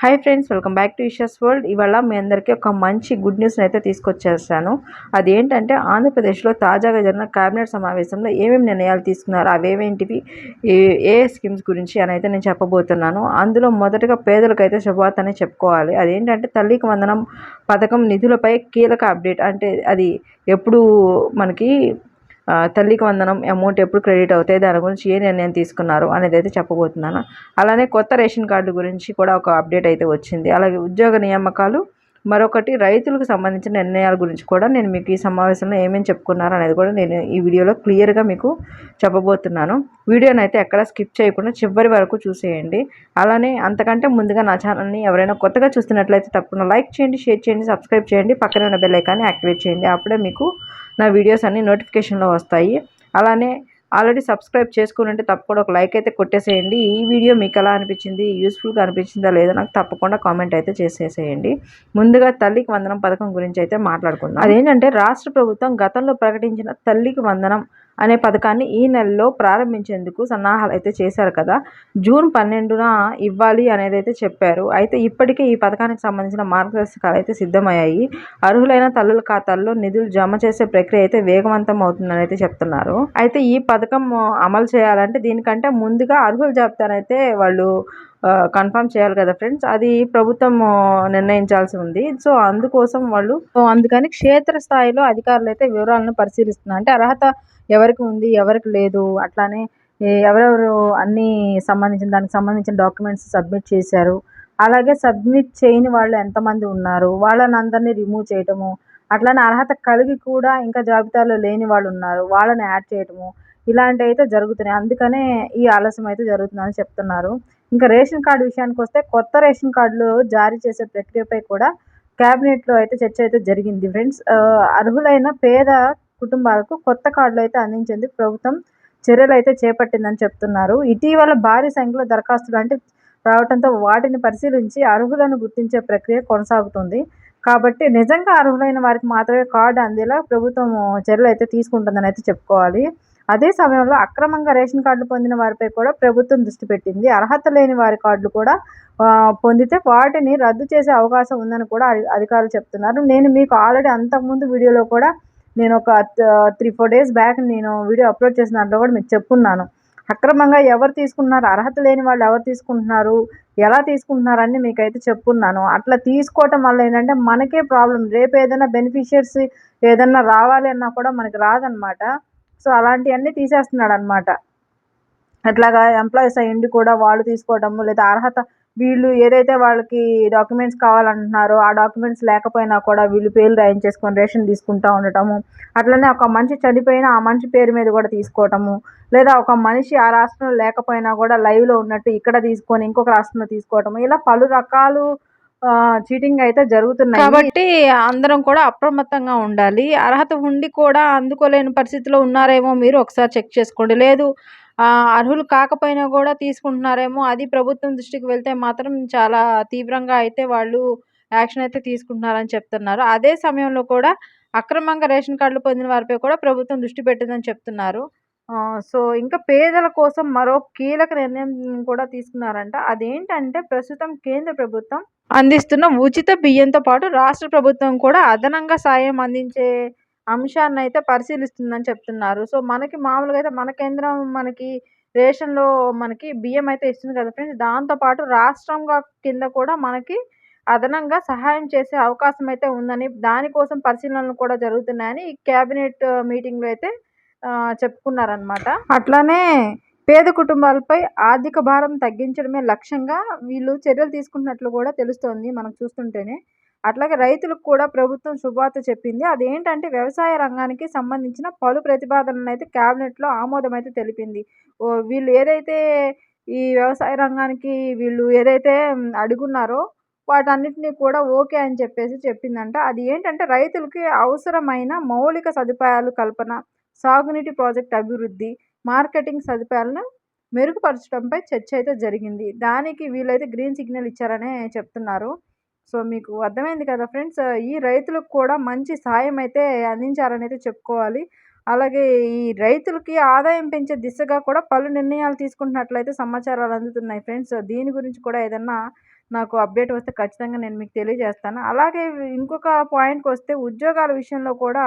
Hi friends, welcome back to Isha's world. ఇవాళ మీ అందరికీ ఒక మంచి గుడ్ న్యూస్ని అయితే తీసుకొచ్చేస్తాను. అదేంటంటే ఆంధ్రప్రదేశ్లో తాజాగా జరిగిన కేబినెట్ సమావేశంలో ఏమేమి నిర్ణయాలు తీసుకున్నారు, అవేవేంటివి, ఏ ఏ స్కీమ్స్ గురించి అని అయితే నేను చెప్పబోతున్నాను. అందులో మొదటగా పేదలకైతే శుభవార్త అని చెప్పుకోవాలి. అదేంటంటే తల్లికి వందనం పథకం నిధులపై కీలక అప్డేట్. అంటే అది ఎప్పుడు మనకి తల్లికి వందనం అమౌంట్ ఎప్పుడు క్రెడిట్ అవుతాయి, దాని గురించి ఏ నిర్ణయం తీసుకున్నారు అనేది అయితే చెప్పబోతున్నాను. అలానే కొత్త రేషన్ కార్డు గురించి కూడా ఒక అప్డేట్ అయితే వచ్చింది. అలాగే ఉద్యోగ నియామకాలు, మరొకటి రైతులకు సంబంధించిన నిర్ణయాల గురించి కూడా నేను మీకు ఈ సమావేశంలో ఏమేమి చెప్పుకున్నారు అనేది కూడా నేను ఈ వీడియోలో క్లియర్గా మీకు చెప్పబోతున్నాను. వీడియోని అయితే ఎక్కడ స్కిప్ చేయకుండా చివరి వరకు చూసేయండి. అలానే అంతకంటే ముందుగా నా ఛానల్ని ఎవరైనా కొత్తగా చూస్తున్నట్లయితే తప్పకుండా లైక్ చేయండి, షేర్ చేయండి, సబ్స్క్రైబ్ చేయండి, పక్కన ఉన్న బెల్ ఐకాన్ని యాక్టివేట్ చేయండి. అప్పుడే మీకు నా వీడియోస్ అన్నీ నోటిఫికేషన్లో వస్తాయి. అలానే ఆల్రెడీ సబ్స్క్రైబ్ చేసుకుని ఉంటే తప్పకుండా ఒక లైక్ అయితే కొట్టేసేయండి. ఈ వీడియో మీకు ఎలా అనిపించింది, యూస్ఫుల్గా అనిపించిందా లేదా నాకు తప్పకుండా కామెంట్ అయితే చేసేసేయండి. ముందుగా తల్లికి వందనం పథకం గురించి అయితే మాట్లాడుకుందాం. అదేంటంటే రాష్ట్ర ప్రభుత్వం గతంలో ప్రకటించిన తల్లికి వందనం అనే పథకాన్ని ఈ నెలలో ప్రారంభించేందుకు సన్నాహాలు అయితే చేశారు కదా. జూన్ 12న ఇవ్వాలి అనేది అయితే చెప్పారు. అయితే ఇప్పటికే ఈ పథకానికి సంబంధించిన మార్గదర్శకాలు అయితే సిద్ధమయ్యాయి. అర్హులైన తల్లుల ఖాతాల్లో నిధులు జమ చేసే ప్రక్రియ అయితే వేగవంతం అవుతుందని అయితే చెప్తున్నారు. అయితే ఈ పథకం అమలు చేయాలంటే దీనికంటే ముందుగా అర్హుల జాబితానైతే వాళ్ళు కన్ఫర్మ్ చేయాలి కదా ఫ్రెండ్స్. అది ప్రభుత్వం నిర్ణయించాల్సి ఉంది. సో అందుకని క్షేత్రస్థాయిలో అధికారులు అయితే వివరాలను పరిశీలిస్తున్నారు. అంటే అర్హత ఎవరికి ఉంది, ఎవరికి లేదు, అట్లానే ఎవరెవరు దానికి సంబంధించిన డాక్యుమెంట్స్ సబ్మిట్ చేశారు, అలాగే సబ్మిట్ చేయని వాళ్ళు ఎంతమంది ఉన్నారు, వాళ్ళని అందరినీ రిమూవ్ చేయటము, అట్లానే అర్హత కలిగి కూడా ఇంకా జాబితాలో లేని వాళ్ళు ఉన్నారు, వాళ్ళని యాడ్ చేయటము, ఇలాంటివి అయితే జరుగుతున్నాయి. అందుకనే ఈ ఆలస్యం అయితే జరుగుతుందని చెప్తున్నారు. ఇంకా రేషన్ కార్డు విషయానికి వస్తే కొత్త రేషన్ కార్డులు జారీ చేసే ప్రక్రియపై కూడా క్యాబినెట్లో అయితే చర్చ అయితే జరిగింది ఫ్రెండ్స్. అర్హులైన పేద కుటుంబాలకు కొత్త కార్డులు అయితే అందించేందుకు ప్రభుత్వం చర్యలు అయితే చేపట్టిందని చెప్తున్నారు. ఇటీవల భారీ సంఖ్యలో దరఖాస్తులు రావడంతో వాటిని పరిశీలించి అర్హులను గుర్తించే ప్రక్రియ కొనసాగుతుంది. కాబట్టి నిజంగా అర్హులైన వారికి మాత్రమే కార్డు అందేలా ప్రభుత్వం చర్యలు అయితే తీసుకుంటుందని అయితే చెప్పుకోవాలి. అదే సమయంలో అక్రమంగా రేషన్ కార్డులు పొందిన వారిపై కూడా ప్రభుత్వం దృష్టి పెట్టింది. అర్హత లేని వారి కార్డులు కూడా పొందితే వాటిని రద్దు చేసే అవకాశం ఉందని కూడా అధికారులు చెప్తున్నారు. నేను మీకు ఆల్రెడీ అంతకుముందు వీడియోలో కూడా నేను ఒక 3-4 డేస్ బ్యాక్ నేను వీడియో అప్లోడ్ చేసిన దాంట్లో కూడా మీకు చెప్పున్నాను. అక్రమంగా ఎవరు తీసుకుంటున్నారు, అర్హత లేని వాళ్ళు ఎవరు తీసుకుంటున్నారు, ఎలా తీసుకుంటున్నారని మీకైతే చెప్పున్నాను. అట్లా తీసుకోవటం వల్ల ఏంటంటే మనకే ప్రాబ్లం. రేపు ఏదైనా బెనిఫిషియర్స్ ఏదన్నా రావాలి అన్నా కూడా మనకి రాదనమాట. సో అలాంటివన్నీ తీసేస్తున్నాడనమాట. అట్లాగా ఎంప్లాయీస్ అయ్యుండి కూడా వాళ్ళు తీసుకోవడము, లేదా అర్హత వీళ్ళు ఏదైతే వాళ్ళకి డాక్యుమెంట్స్ కావాలంటున్నారో ఆ డాక్యుమెంట్స్ లేకపోయినా కూడా వీళ్ళు పేర్లు రాయించేసుకొని రేషన్ తీసుకుంటూ ఉండటము, అట్లనే ఒక మనిషి చనిపోయినా ఆ మనిషి పేరు మీద కూడా తీసుకోవటము, లేదా ఒక మనిషి ఆ రాష్ట్రంలో లేకపోయినా కూడా లైవ్లో ఉన్నట్టు ఇక్కడ తీసుకొని ఇంకొక రాష్ట్రంలో తీసుకోవటము, ఇలా పలు రకాలు చీటింగ్ అయితే జరుగుతున్నాయి. కాబట్టి అందరం కూడా అప్రమత్తంగా ఉండాలి. అర్హత ఉండి కూడా అందుకోలేని పరిస్థితిలో ఉన్నారేమో మీరు ఒకసారి చెక్ చేసుకోండి. లేదు అర్హులు కాకపోయినా కూడా తీసుకుంటున్నారేమో, అది ప్రభుత్వం దృష్టికి వెళ్తే మాత్రం చాలా తీవ్రంగా అయితే వాళ్ళు యాక్షన్ అయితే తీసుకుంటున్నారని చెప్తున్నారు. అదే సమయంలో కూడా అక్రమంగా రేషన్ కార్డులు పొందిన వారిపై కూడా ప్రభుత్వం దృష్టి పెట్టిందని చెప్తున్నారు. సో ఇంకా పేదల కోసం మరో కీలక నిర్ణయం కూడా తీసుకున్నారంట. అదేంటంటే ప్రస్తుతం కేంద్ర ప్రభుత్వం అందిస్తున్న ఉచిత బియ్యంతో పాటు రాష్ట్ర ప్రభుత్వం కూడా అదనంగా సాయం అందించే అంశాన్నయితే పరిశీలిస్తుందని చెప్తున్నారు. సో మనకి మామూలుగా అయితే మన కేంద్రం మనకి రేషన్‌లో మనకి బియ్యం అయితే ఇస్తుంది కదా ఫ్రెండ్స్. దాంతో పాటు రాష్ట్రంగా కింద కూడా మనకి అదనంగా సహాయం చేసే అవకాశం అయితే ఉందని, దానికోసం పరిశీలనలు కూడా జరుగుతున్నాయని ఈ క్యాబినెట్ మీటింగ్‌లో అయితే చెప్పుకున్నారనమాట. అట్లానే పేద కుటుంబాలపై ఆర్థిక భారం తగ్గించడమే లక్ష్యంగా వీళ్ళు చర్యలు తీసుకుంటున్నట్లు కూడా తెలుస్తోంది మనకు చూస్తుంటేనే. అట్లాగే రైతులకు కూడా ప్రభుత్వం శుభవార్త చెప్పింది. అదేంటంటే వ్యవసాయ రంగానికి సంబంధించిన పలు ప్రతిపాదనలనైతే క్యాబినెట్‌లో ఆమోదమైతే తెలిపింది. వీళ్ళు ఏదైతే ఈ వ్యవసాయ రంగానికి వీళ్ళు ఏదైతే అడుగున్నారో వాటన్నిటిని కూడా ఓకే అని చెప్పేసి చెప్పిందంట. అది ఏంటంటే రైతులకి అవసరమైన మౌలిక సదుపాయాలు కల్పన, సాగునీటి ప్రాజెక్ట్ అభివృద్ధి, మార్కెటింగ్ సదుపాయాలను మెరుగుపరచడంపై చర్చ అయితే జరిగింది. దానికి వీళ్ళైతే గ్రీన్ సిగ్నల్ ఇచ్చారనే చెప్తున్నారు. సో మీకు అర్థమైంది కదా ఫ్రెండ్స్. ఈ రైతులకు కూడా మంచి సాయం అయితే అందించారనైతే చెప్పుకోవాలి. అలాగే ఈ రైతులకి ఆదాయం పెంచే దిశగా కూడా పలు నిర్ణయాలు తీసుకుంటున్నట్లయితే సమాచారాలు అందుతున్నాయి ఫ్రెండ్స్. దీని గురించి కూడా ఏదన్నా నాకు అప్డేట్ వస్తే ఖచ్చితంగా నేను మీకు తెలియజేస్తాను. అలాగే ఇంకొక పాయింట్‌కొస్తే ఉద్యోగాల విషయంలో కూడా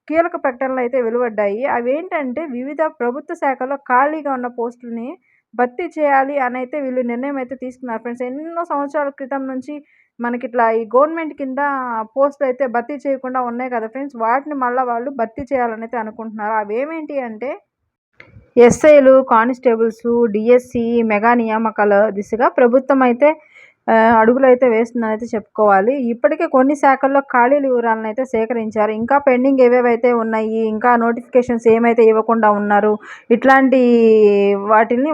కీలక ప్రకటనలైతే వెలువడ్డాయి. అవేంటంటే వివిధ ప్రభుత్వ శాఖల్లో ఖాళీగా ఉన్న పోస్టులని భర్తీ చేయాలి అనైతే వీళ్ళు నిర్ణయం అయితే తీసుకున్నారు ఫ్రెండ్స్. ఎన్నో సంవత్సరాల క్రితం నుంచి మనకిట్లా ఈ గవర్నమెంట్ కింద పోస్టులయితే భర్తీ చేయకుండా ఉన్నాయి కదా ఫ్రెండ్స్. వాటిని మళ్ళా వాళ్ళు భర్తీ చేయాలనైతే అనుకుంటున్నారు. అవేమేంటి అంటే ఎస్ఐలు, కానిస్టేబుల్సు, డీఎస్సీ మెగా నియామకాల దిశగా ప్రభుత్వం అయితే అడుగులైతే వేస్తుందనైతే చెప్పుకోవాలి. ఇప్పటికే కొన్ని శాఖల్లో ఖాళీల వివరాలనైతే సేకరించారు. ఇంకా పెండింగ్ ఏవేవైతే ఉన్నాయి, ఇంకా నోటిఫికేషన్స్ ఏమైతే ఇవ్వకుండా ఉన్నారు, ఇట్లాంటి వాటిల్ని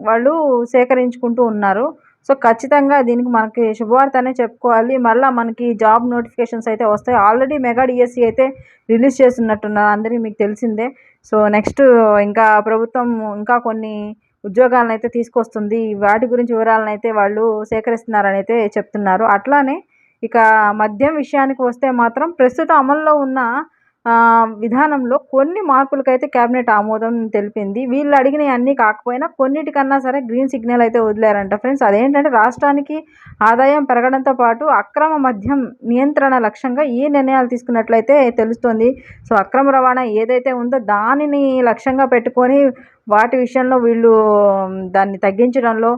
వాళ్ళు సేకరించుకుంటూ ఉన్నారు. సో, ఖచ్చితంగా దీనికి మనకి శుభవార్త అనే చెప్పుకోవాలి. మళ్ళా మనకి జాబ్ నోటిఫికేషన్స్ అయితే వస్తాయి. ఆల్రెడీ మెగా డీఎస్సీ అయితే రిలీజ్ చేస్తున్నట్టున్నారు. అందరికీ మీకు తెలిసిందే. సో, నెక్స్ట్ ఇంకా ప్రభుత్వం ఇంకా కొన్ని ఉద్యోగాలనైతే తీసుకొస్తుంది. వాటి గురించి వివరాలనైతే వాళ్ళు సేకరిస్తున్నారనైతే చెప్తున్నారు. అట్లానే ఇక మద్యం విషయానికి వస్తే మాత్రం ప్రస్తుతం అమల్లో ఉన్న విధానంలో కొన్ని మార్పులకైతే కేబినెట్ ఆమోదం తెలిపింది. వీళ్ళు అడిగినయి అన్నీ కాకపోయినా కొన్నిటికన్నా సరే గ్రీన్ సిగ్నల్ అయితే వదిలారంట ఫ్రెండ్స్. అదేంటంటే రాష్ట్రానికి ఆదాయం పెరగడంతో పాటు అక్రమ మద్యం నియంత్రణ లక్ష్యంగా ఈ నిర్ణయాలు తీసుకున్నట్లయితే తెలుస్తోంది. సో, అక్రమ రవాణా ఏదైతే ఉందో దానిని లక్ష్యంగా పెట్టుకొని వాటి విషయంలో వీళ్ళు దాన్ని తగ్గించడంలో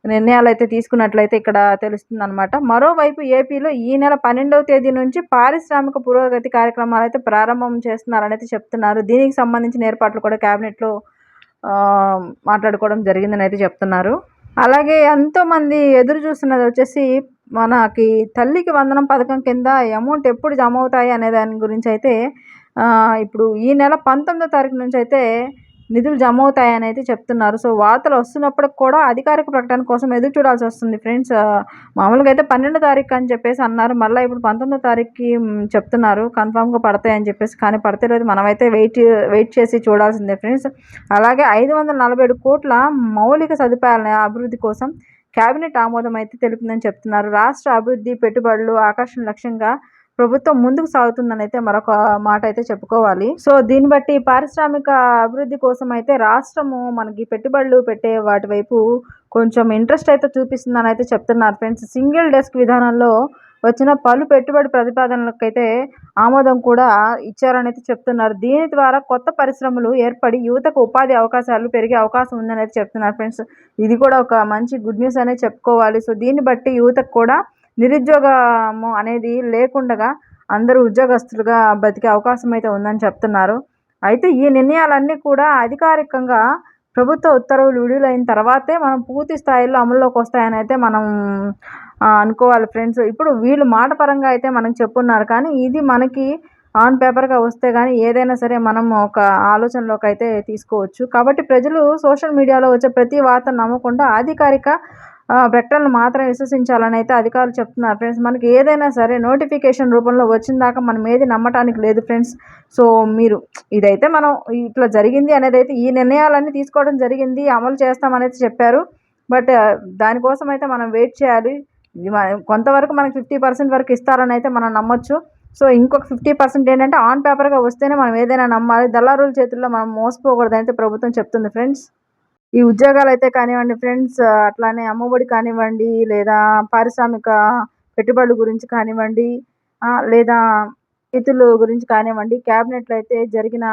నిర్ణయాలైతే తీసుకున్నట్లయితే ఇక్కడ తెలుస్తుందనమాట. మరోవైపు ఏపీలో ఈ నెల 12వ తేదీ నుంచి పారిశ్రామిక పురోగతి కార్యక్రమాలైతే ప్రారంభం చేస్తున్నారనైతే చెప్తున్నారు. దీనికి సంబంధించిన ఏర్పాట్లు కూడా కేబినెట్‌లో మాట్లాడుకోవడం జరిగిందని అయితే చెప్తున్నారు. అలాగే ఎంతోమంది ఎదురు చూస్తున్నది వచ్చేసి మనకి తల్లికి వందనం పథకం కింద అమౌంట్ ఎప్పుడు జమ అవుతాయి అనే దాని గురించి అయితే ఇప్పుడు ఈ నెల 19వ తారీఖు నుంచి అయితే నిధులు జమ అవుతాయని అయితే చెప్తున్నారు. సో, వార్తలు వస్తున్నప్పటికి కూడా అధికారిక ప్రకటన కోసం ఎదురు చూడాల్సి వస్తుంది ఫ్రెండ్స్. మామూలుగా అయితే 12వ తారీఖు అని చెప్పేసి అన్నారు. మళ్ళీ ఇప్పుడు 19వ తారీఖుకి చెప్తున్నారు కన్ఫామ్‌గా పడతాయని చెప్పేసి. కానీ పడితే లేదు మనమైతే వెయిట్ చేసి చూడాల్సిందే ఫ్రెండ్స్. అలాగే 547 కోట్ల మౌలిక సదుపాయాల అభివృద్ధి కోసం కేబినెట్ ఆమోదం అయితే తెలిపిందని చెప్తున్నారు. రాష్ట్ర అభివృద్ధి, పెట్టుబడులు, ఆకర్షణ లక్ష్యంగా ప్రభుత్వం ముందుకు సాగుతుందని అయితే మరొక మాట అయితే చెప్పుకోవాలి. సో, దీన్ని బట్టి పారిశ్రామిక అభివృద్ధి కోసం అయితే రాష్ట్రము మనకి పెట్టుబడులు పెట్టే వాటి వైపు కొంచెం ఇంట్రెస్ట్ అయితే చూపిస్తుందని అయితే చెప్తున్నారు ఫ్రెండ్స్. సింగిల్ డెస్క్ విధానంలో వచ్చిన పలు పెట్టుబడి ప్రతిపాదనలకైతే ఆమోదం కూడా ఇచ్చారని అయితే చెప్తున్నారు. దీని ద్వారా కొత్త పరిశ్రమలు ఏర్పడి యువతకు ఉపాధి అవకాశాలు పెరిగే అవకాశం ఉందని అయితే చెప్తున్నారు ఫ్రెండ్స్. ఇది కూడా ఒక మంచి గుడ్ న్యూస్ అనే చెప్పుకోవాలి. సో, దీన్ని బట్టి యువతకు కూడా నిరుద్యోగము అనేది లేకుండగా అందరూ ఉద్యోగస్తులుగా బతికే అవకాశం అయితే ఉందని చెప్తున్నారు. అయితే ఈ నిర్ణయాలన్నీ కూడా అధికారికంగా ప్రభుత్వ ఉత్తర్వులు విడుదలైన తర్వాతే మనం పూర్తి స్థాయిలో అమల్లోకి వస్తాయని అయితే మనం అనుకోవాలి ఫ్రెండ్స్. ఇప్పుడు వీళ్ళు మాట పరంగా అయితే మనకు చెప్పున్నారు. కానీ ఇది మనకి ఆన్ పేపర్‌గా వస్తే గానీ ఏదైనా సరే మనం ఒక ఆలోచనలోకి అయితే తీసుకోవచ్చు. కాబట్టి ప్రజలు సోషల్ మీడియాలో వచ్చే ప్రతి వార్తను నమ్మకుండా అధికారిక ప్రకటనలు మాత్రమే విశ్వసించాలని అయితే అధికారులు చెప్తున్నారు ఫ్రెండ్స్. మనకి ఏదైనా సరే నోటిఫికేషన్ రూపంలో వచ్చిందాకా మనం ఏది నమ్మటానికి లేదు ఫ్రెండ్స్. సో, మీరు ఇదైతే మనం ఇట్లా జరిగింది అనేదైతే ఈ నిర్ణయాలన్నీ తీసుకోవడం జరిగింది, అమలు చేస్తామనైతే చెప్పారు. బట్ దానికోసం అయితే మనం వెయిట్ చేయాలి. ఇది కొంతవరకు మనకి 50% వరకు ఇస్తారని అయితే మనం నమ్మొచ్చు. సో, ఇంకొక 50% ఏంటంటే ఆన్ పేపర్‌గా వస్తేనే మనం ఏదైనా నమ్మాలి. దళారుల చేతుల్లో మనం మోసపోకూడదని అయితే ప్రభుత్వం చెప్తుంది ఫ్రెండ్స్. ఈ ఉద్యోగాలైతే కానివ్వండి ఫ్రెండ్స్, అట్లానే అమ్మఒడి కానివ్వండి, లేదా పారిశ్రామిక పెట్టుబడుల గురించి కానివ్వండి, లేదా రైతుల గురించి కానివ్వండి, క్యాబినెట్‌లో అయితే జరిగిన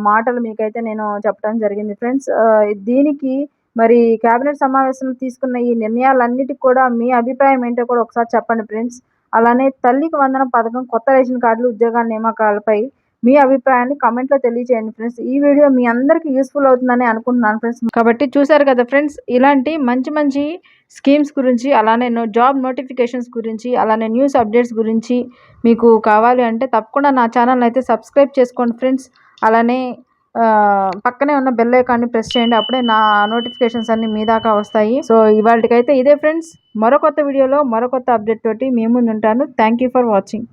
మాటలు మీకైతే నేను చెప్పడం జరిగింది ఫ్రెండ్స్. దీనికి మరి క్యాబినెట్ సమావేశంలో తీసుకున్న ఈ నిర్ణయాలన్నిటికి కూడా మీ అభిప్రాయం ఏంటో కూడా ఒకసారి చెప్పండి ఫ్రెండ్స్. అలానే తల్లికి వందనం పథకం, కొత్త రేషన్ కార్డులు, ఉద్యోగాల నియామకాలపై మీ అభిప్రాయాన్ని కామెంట్‌లో తెలియజేయండి ఫ్రెండ్స్. ఈ వీడియో మీ అందరికీ యూస్‌ఫుల్ అవుతుందని అనుకుంటున్నాను ఫ్రెండ్స్. కాబట్టి చూసారు కదా ఫ్రెండ్స్, ఇలాంటి మంచి మంచి స్కీమ్స్ గురించి, అలానే జాబ్ నోటిఫికేషన్స్ గురించి, అలానే న్యూస్ అప్డేట్స్ గురించి మీకు కావాలి అంటే తప్పకుండా నా ఛానల్‌ని అయితే సబ్స్క్రైబ్ చేసుకోండి ఫ్రెండ్స్. అలానే పక్కనే ఉన్న బెల్ ఐకాన్ని ప్రెస్ చేయండి. అప్పుడే నా నోటిఫికేషన్స్ అన్నీ మీ దాకా వస్తాయి. సో, ఇవాల్టికైతే ఇదే ఫ్రెండ్స్. మరో కొత్త వీడియోలో మరో కొత్త అప్డేట్ తోటి మీ ముందు ఉంటాను. Thank you for watching.